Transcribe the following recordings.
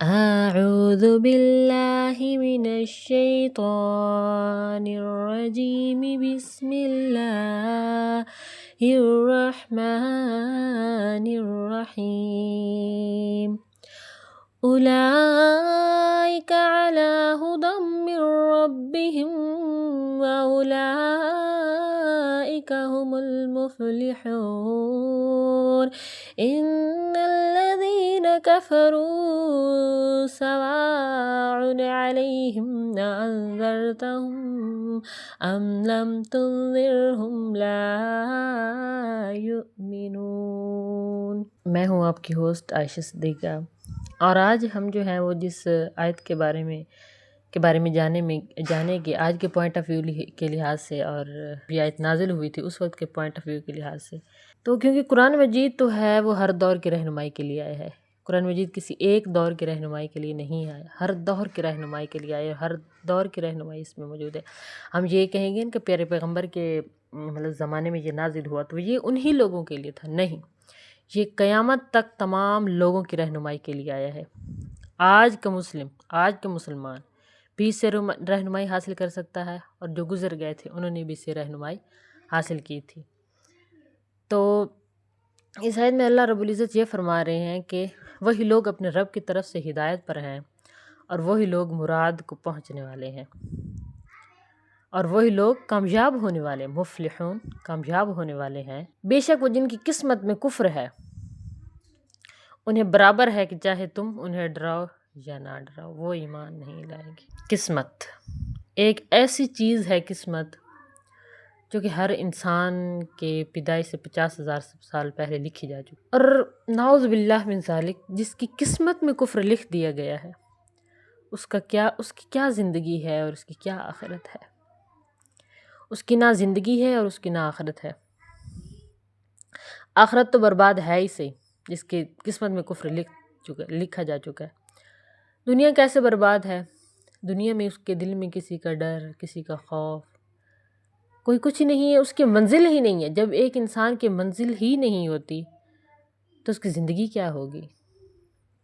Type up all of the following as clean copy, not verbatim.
أعوذ بالله من الشيطان الرجيم بسم الله الرحمن الرحيم أولئك على هدى من ربهم وأولئك هم المفلحون إن الذين كفروا سواء عليهم أنذرتهم أم لم تنذرهم لا يؤمنون۔ میں ہوں آپ کی ہوسٹ عائشہ صدیقہ، اور آج ہم جو ہیں وہ جس آیت کے بارے میں جانے کہ آج کے پوائنٹ آف ویو کے لحاظ سے، اور یہ آیت نازل ہوئی تھی اس وقت کے پوائنٹ آف ویو کے لحاظ سے، تو کیونکہ قرآن مجید تو ہے وہ ہر دور کی رہنمائی کے لیے آیا ہے۔ قرآن مجید کسی ایک دور کی رہنمائی کے لیے نہیں آیا، ہر دور کی رہنمائی کے لیے آیا، ہر دور کی رہنمائی اس میں موجود ہے۔ ہم یہ کہیں گے کہ پیارے پیغمبر کے زمانے میں یہ نازل ہوا تو یہ انہی لوگوں کے لیے تھا، نہیں، یہ قیامت تک تمام لوگوں کی رہنمائی کے لیے آیا ہے۔ آج کا مسلمان بھی اس سے رہنمائی حاصل کر سکتا ہے، اور جو گزر گئے تھے انہوں نے بھی اس سے رہنمائی حاصل کی تھی۔ تو اس آیت میں اللہ رب العزت یہ فرما رہے ہیں کہ وہی لوگ اپنے رب کی طرف سے ہدایت پر ہیں، اور وہی لوگ مراد کو پہنچنے والے ہیں، اور وہی لوگ کامیاب ہونے والے، مفلحون، کامیاب ہونے والے ہیں۔ بے شک وہ جن کی قسمت میں کفر ہے انہیں برابر ہے کہ چاہے تم انہیں ڈراؤ یا نہ ڈراؤ، وہ ایمان نہیں لائیں گے۔ قسمت ایک ایسی چیز ہے، قسمت جو کہ ہر انسان کے پیدائش سے 50,000 سال پہلے لکھی جا چکی، اور نعوذ باللہ من ذالک جس کی قسمت میں کفر لکھ دیا گیا ہے، اس کی کیا زندگی ہے اور اس کی کیا آخرت ہے؟ اس کی نہ زندگی ہے اور اس کی نہ آخرت ہے۔ آخرت تو برباد ہے ہی صحیح، جس کی قسمت میں کفر لکھا جا چکا ہے۔ دنیا کیسے برباد ہے؟ دنیا میں اس کے دل میں کسی کا ڈر، کسی کا خوف، کوئی کچھ نہیں ہے، اس کی منزل ہی نہیں ہے۔ جب ایک انسان کی منزل ہی نہیں ہوتی تو اس کی زندگی کیا ہوگی؟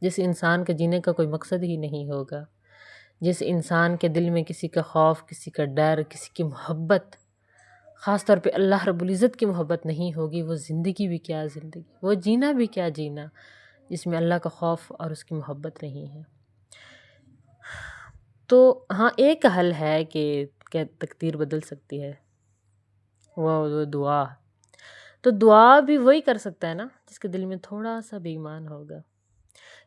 جس انسان کے جینے کا کوئی مقصد ہی نہیں ہوگا، جس انسان کے دل میں کسی کا خوف، کسی کا ڈر، کسی کی محبت، خاص طور پہ اللہ رب العزت کی محبت نہیں ہوگی، وہ زندگی بھی کیا زندگی، وہ جینا بھی کیا جینا جس میں اللہ کا خوف اور اس کی محبت نہیں ہے۔ تو ہاں، ایک حل ہے کہ تقدیر بدل سکتی ہے، وہ دعا۔ تو دعا بھی وہی کر سکتا ہے نا جس کے دل میں تھوڑا سا بھی ایمان ہوگا،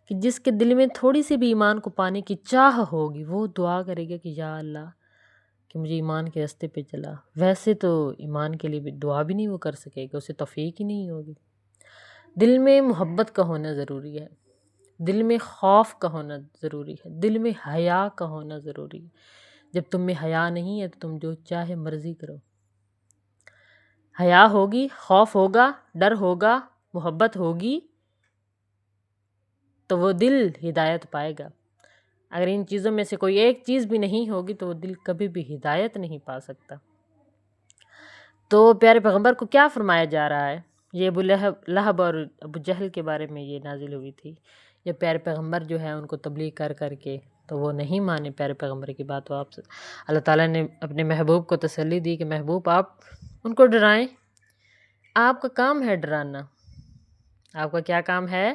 کہ جس کے دل میں تھوڑی سی بھی ایمان کو پانے کی چاہ ہوگی، وہ دعا کرے گا کہ یا اللہ کہ مجھے ایمان کے راستے پہ چلا۔ ویسے تو ایمان کے لیے بھی دعا بھی نہیں وہ کر سکے گا، اسے توفیق ہی نہیں ہوگی۔ دل میں محبت کا ہونا ضروری ہے، دل میں خوف کا ہونا ضروری ہے، دل میں حیا کا ہونا ضروری ہے۔ جب تم میں حیا نہیں ہے تو تم جو چاہے مرضی کرو۔ حیا ہوگی، خوف ہوگا، ڈر ہوگا، محبت ہوگی تو وہ دل ہدایت پائے گا۔ اگر ان چیزوں میں سے کوئی ایک چیز بھی نہیں ہوگی تو وہ دل کبھی بھی ہدایت نہیں پا سکتا۔ تو پیارے پیغمبر کو کیا فرمایا جا رہا ہے؟ یہ ابو لہب اور ابو جہل کے بارے میں یہ نازل ہوئی تھی۔ یہ پیارے پیغمبر جو ہے ان کو تبلیغ کر کے تو وہ نہیں مانے پیارے پیغمبر کی بات، وہ اللہ تعالیٰ نے اپنے محبوب کو تسلی دی کہ محبوب آپ ان کو ڈرائیں، آپ کا کام ہے ڈرانا، آپ کا کیا کام ہے؟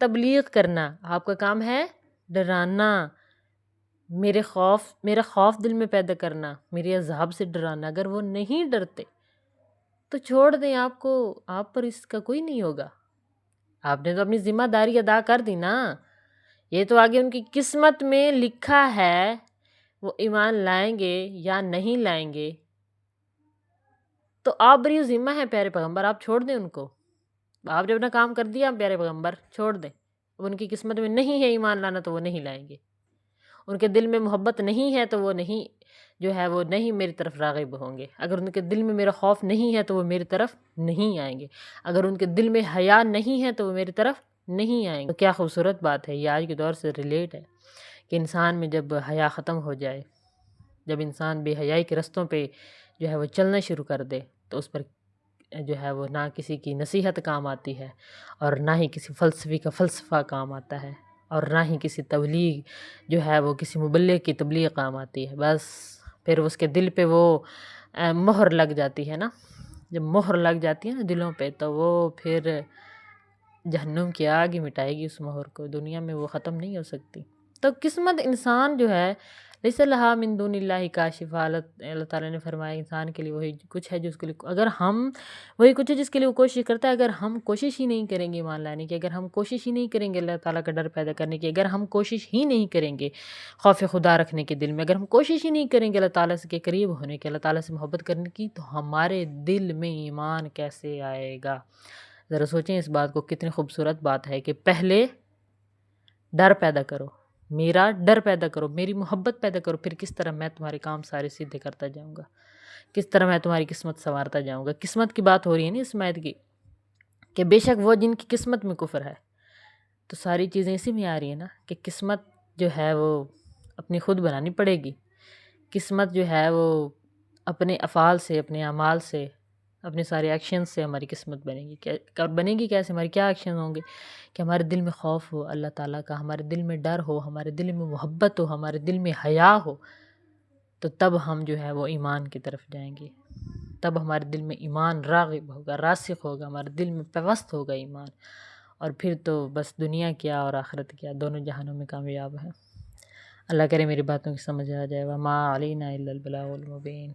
تبلیغ کرنا، آپ کا کام ہے ڈرانا، میرا خوف دل میں پیدا کرنا، میرے عذاب سے ڈرانا۔ اگر وہ نہیں ڈرتے تو چھوڑ دیں، آپ پر اس کا کوئی نہیں ہوگا، آپ نے تو اپنی ذمہ داری ادا کر دی نا۔ یہ تو آگے ان کی قسمت میں لکھا ہے، وہ ایمان لائیں گے یا نہیں لائیں گے، تو آپ بری ذمہ ہے پیارے پیغمبر، آپ چھوڑ دیں ان کو۔ آپ نے اپنا کام کر دیا پیارے پیغمبر، چھوڑ دیں۔ اب ان کی قسمت میں نہیں ہے ایمان لانا تو وہ نہیں لائیں گے، ان کے دل میں محبت نہیں ہے تو وہ نہیں میری طرف راغب ہوں گے۔ اگر ان کے دل میں میرا خوف نہیں ہے تو وہ میری طرف نہیں آئیں گے، اگر ان کے دل میں حیا نہیں ہے تو وہ میری طرف نہیں آئیں گے۔ تو کیا خوبصورت بات ہے، یہ آج کے دور سے ریلیٹ ہے کہ انسان میں جب حیا ختم ہو جائے، جب انسان بے حیائی کے رستوں پہ جو ہے وہ چلنا شروع کر دے تو اس پر جو ہے وہ نہ کسی کی نصیحت کام آتی ہے اور نہ ہی کسی فلسفی کا فلسفہ کام آتا ہے، اور نہ ہی کسی تبلیغ جو ہے وہ کسی مبلغ کی تبلیغ کام آتی ہے. بس پھر اس کے دل پہ وہ مہر لگ جاتی ہے نا. جب مہر لگ جاتی ہے نا دلوں پہ تو وہ پھر جہنم کی آگ ہی مٹائے گی اس مہر کو. دنیا میں وہ ختم نہیں ہو سکتی. تو قسمت انسان جو ہے لیس لہا من دون اللہ کاشفہ، اللہ تعالیٰ نے فرمایا انسان کے لیے وہی کچھ ہے جو اس کے لیے، اگر ہم وہی کچھ ہے جس کے لیے وہ کوشش کرتا ہے. اگر ہم کوشش ہی نہیں کریں گے ایمان لانے کی، اگر ہم کوشش ہی نہیں کریں گے اللہ تعالیٰ کا ڈر پیدا کرنے کی، اگر ہم کوشش ہی نہیں کریں گے خوف خدا رکھنے کے دل میں، اگر ہم کوشش ہی نہیں کریں گے اللہ تعالیٰ سے کے قریب ہونے کی، اللہ تعالیٰ سے محبت کرنے کی، تو ہمارے دل میں ایمان کیسے آئے گا؟ ذرا سوچیں اس بات کو. کتنی خوبصورت بات ہے کہ پہلے ڈر پیدا کرو، میرا ڈر پیدا کرو، میری محبت پیدا کرو، پھر کس طرح میں تمہارے کام سارے سیدھے کرتا جاؤں گا، کس طرح میں تمہاری قسمت سنوارتا جاؤں گا. قسمت کی بات ہو رہی ہے نا اس آیت کی، کہ بے شک وہ جن کی قسمت میں کفر ہے. تو ساری چیزیں اسی میں آ رہی ہیں نا کہ قسمت جو ہے وہ اپنی خود بنانی پڑے گی. قسمت جو ہے وہ اپنے افعال سے، اپنے اعمال سے، اپنے سارے ایکشن سے ہماری قسمت بنے گی. بنے گی کیسے؟ ہمارے کیا ایکشن ہوں گے کہ ہمارے دل میں خوف ہو اللہ تعالیٰ کا، ہمارے دل میں ڈر ہو، ہمارے دل میں محبت ہو، ہمارے دل میں حیا ہو. تو تب ہم جو ہے وہ ایمان کی طرف جائیں گے. تب ہمارے دل میں ایمان راغب ہوگا، راسخ ہوگا، ہمارے دل میں پیوست ہوگا ایمان. اور پھر تو بس دنیا کیا اور آخرت کیا دونوں جہانوں میں کامیاب ہیں. اللہ کرے میری باتوں کی سمجھ آ جائے. وما علینا الا البلاغ المبین.